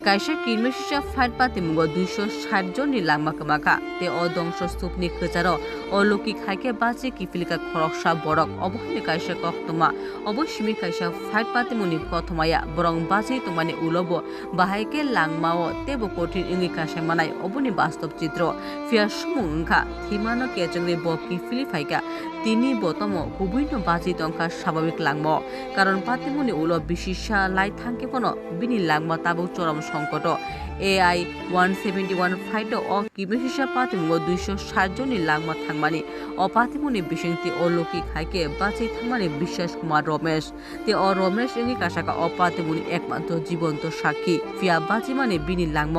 kaisa kinmesisa fight pati mungo 260 jon ni langma kamaka te odongso stupni kecharo oloki khaike bache kifilika khoroksa borok obohni kaisa koktoma oboshimi kaisa fight pati muni kothomaya borong bache tomani ulobo bahaike langmao tebo kotin ingi kaisa manai oboni বাস্তব চিত্র fear সমুংখা থিমানো কেচংরে ব কিফিলি ফাইকা তিনি বতম কুবুইন বাজি টংকা স্বাভাবিক লাগম কারণ পাতিমুনি উলো বিশিষা লাই থাঙ্কে কোন বিনি লাগম তাবু চরম সংকট AI 171 ফাইট অ কিমেসিসা পাতিমুঙ্গ 260 জনি লাগম থাংমানি অ পাতিমুনি বিশিংতি অলৌকিক হাইকে বাজি থাংমানি বিশ্বাস কুমার রমেশ তে অ রমেশ এঙ্গি কাসাকা অ পাতিমুনি একমাত্র জীবন্ত সাক্ষী ফিয়া বাজি মানে বিনি লাগম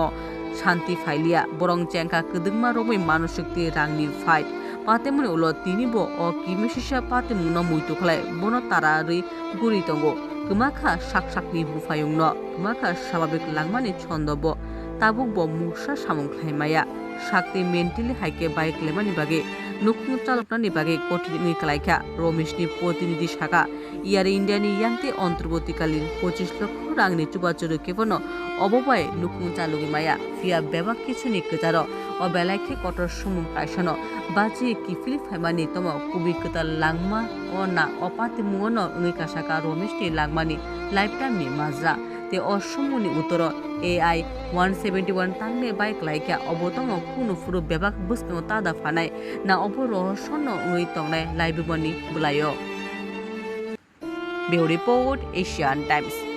শান্তি ফাইলিয়া বরং চেংকা কদংমা রमै মানসিকতি রাংনি ফাইট পাতেমুনি উলো তিনিবো অ কিমেসিসা পাতেমুনো মুইতোখলাই বনো তারারি গুরি তঙ্গো কুমাখা সাকসাকনি বুফায়ুংনো কুমাখা স্বাভাবিক langmani ছন্দব তাবুকবো মুসা সামংখ্লাইমায়া সাকতি মেন্টালি হাইকে বাইক লেমানি বাগে নুকুং চালকনানি বাগে কঠিন কালাইখা রমেশনি প্রতিনিধি শাখা ইয়ারে ইন্ডিয়ানি ইয়াংতে অন্তর্বর্তীকালীন 25 লক্ষ রাংনি চুবাচুরু কেবনো অববায় নুকুং চালুগি মায়া ফিয়া বেবা কিছুনি কেজার ও বেলাইখে কটর সুমুং কাইসনো বাজি কিফিলি ফাইমানি তম কুবিকতা langma ও না অপাতি মুগন উনি কাসাকা রমেশনি langmani লাইফটাইমনি মাজরা te osumuni utoro AI 171 tangne bike laika obotong kuno furu bebak buskno tada fanai na obo rohsono ui tongnai laibiboni bulayo. Bureau Report, Asian Times.